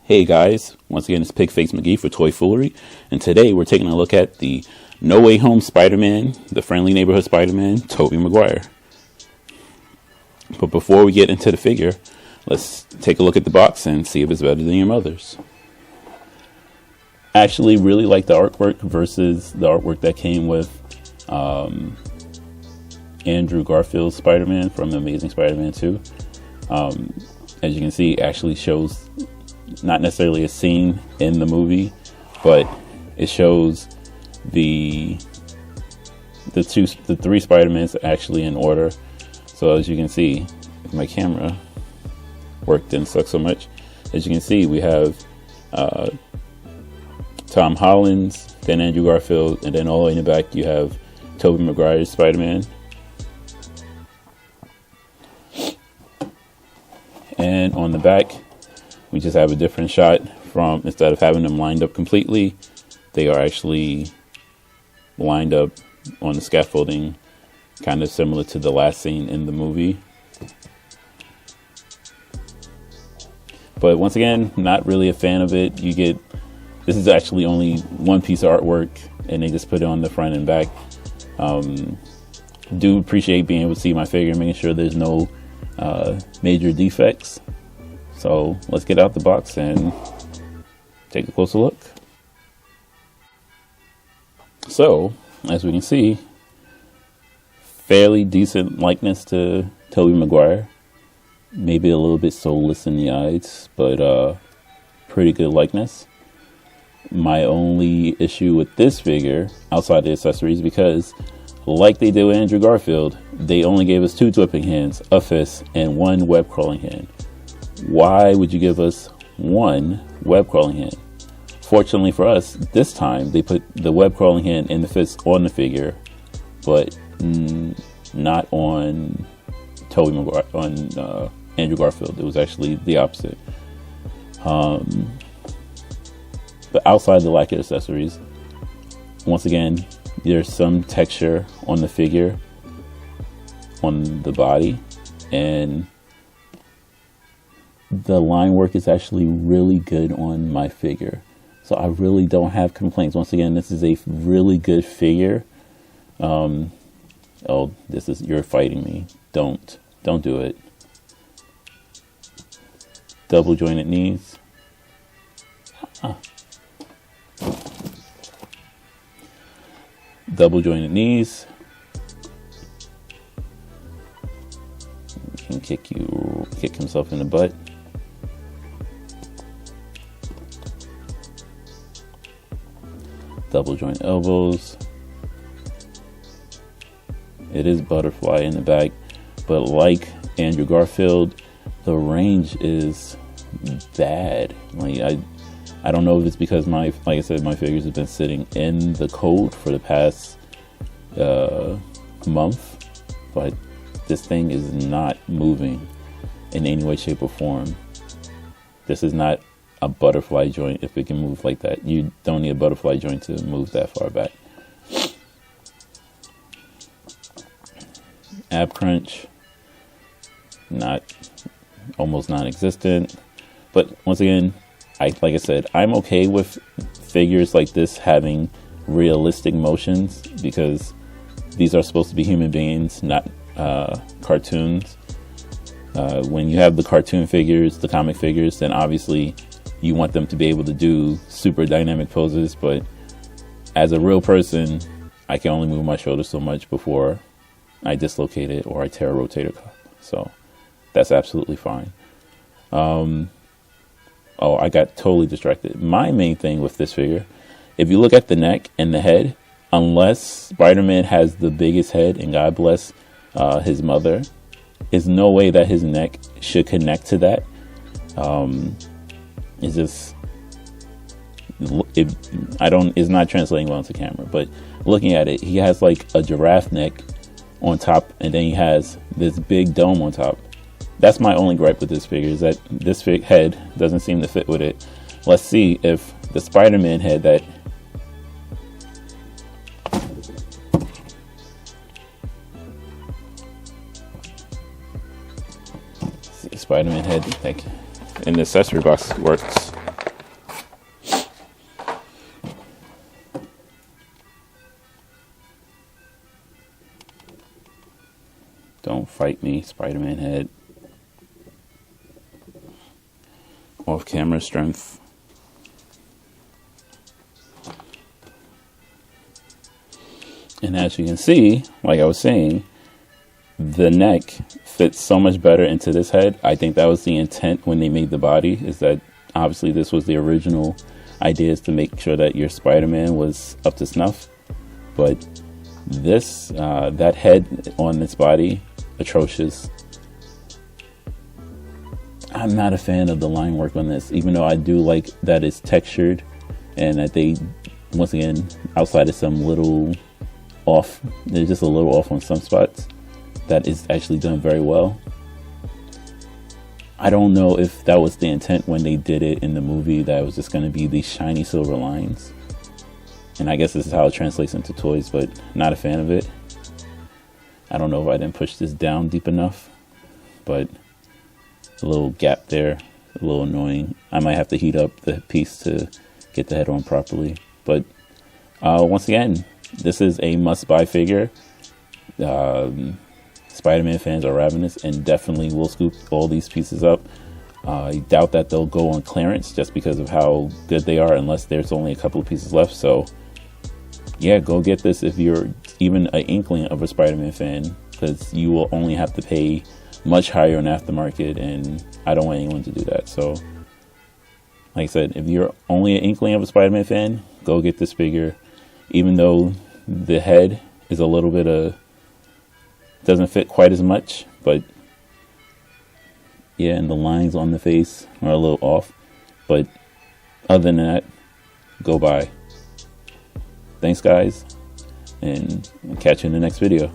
Hey guys, once again it's Pigface McGee for Toy Foolery, and today we're taking a look at the No Way Home Spider-Man, the Friendly Neighborhood Spider-Man, Tobey Maguire. But before we get into the figure, let's take a look at the box and see if it's better than your mother's. I actually really like the artwork versus the artwork that came with Andrew Garfield's Spider-Man from Amazing Spider-Man 2. As you can see, it actually shows not necessarily a scene in the movie, but it shows the three Spider-Mans actually in order. So as you can see, if my camera work didn't suck so much, as you can see, we have Tom Holland's, then Andrew Garfield, and then all the way in the back you have Tobey Maguire's Spider-Man. And on the back, we just have a different shot from, instead of having them lined up completely, they are actually lined up on the scaffolding, kind of similar to the last scene in the movie. But once again, not really a fan of it. This is actually only one piece of artwork, and they just put it on the front and back. Do appreciate being able to see my figure, making sure there's no major defects. So let's get out the box and take a closer look. So as we can see, fairly decent likeness to Tobey Maguire. Maybe a little bit soulless in the eyes, but pretty good likeness. My only issue with this figure, outside the accessories, because like they did with Andrew Garfield, they only gave us 2 whipping hands, a fist, and 1 web crawling hand. Why would you give us 1 web crawling hand? Fortunately for us, this time they put the web crawling hand and the fist on the figure, but not on Tobey Maguire, on Andrew Garfield. It was actually the opposite. But outside the lack of accessories, once again, there's some texture on the figure, on the body, and the line work is actually really good on my figure. So I really don't have complaints. Once again, this is a really good figure. Oh, you're fighting me. Don't do it. Double jointed knees. Double jointed knees. He can kick himself in the butt. Double joint elbows. It is butterfly in the back, but like Andrew Garfield, the range is bad. Like I don't know if it's because like I said, my figures have been sitting in the cold for the past month, but this thing is not moving in any way, shape, or form. This is not a butterfly joint. If it can move like that, you don't need a butterfly joint to move that far back. Ab crunch, almost non-existent. But once again, like I said, I'm okay with figures like this having realistic motions, because these are supposed to be human beings, not cartoons. When you have the cartoon figures, the comic figures, then obviously you want them to be able to do super dynamic poses, but as a real person, I can only move my shoulders so much before I dislocate it or I tear a rotator cuff. So that's absolutely fine. Oh, I got totally distracted. My main thing with this figure, if you look at the neck and the head, unless Spider-Man has the biggest head, and God bless his mother, there's no way that his neck should connect to that. It's not translating well into camera, but looking at it, he has like a giraffe neck on top, and then he has this big dome on top. That's my only gripe with this figure, is that this head doesn't seem to fit with it. Let's see if the Spider-Man head that Spider-Man head, like in the accessory box, works. Fight Me, Spider-Man head. Off-camera strength. And as you can see, like I was saying, the neck fits so much better into this head. I think that was the intent when they made the body, is that obviously this was the original idea, is to make sure that your Spider-Man was up to snuff. But this, that head on this body, atrocious. I'm not a fan of the line work on this, even though I do like that it's textured and that they, once again, outside of some little off, they're just a little off on some spots, that is actually done very well. I don't know if that was the intent when they did it in the movie, that it was just going to be these shiny silver lines. And I guess this is how it translates into toys, but not a fan of it. I don't know if I didn't push this down deep enough, but a little gap there, a little annoying. I might have to heat up the piece to get the head on properly. But once again, this is a must-buy figure. Spider-Man fans are ravenous and definitely will scoop all these pieces up. I doubt that they'll go on clearance just because of how good they are, unless there's only a couple of pieces left. So yeah, go get this if you're even an inkling of a Spider-Man fan, because you will only have to pay much higher on aftermarket, and I don't want anyone to do that. So like I said, if you're only an inkling of a Spider-Man fan, go get this figure. Even though the head is a little bit doesn't fit quite as much, but yeah, and the lines on the face are a little off, but other than that, go buy. Thanks guys, and I'll catch you in the next video.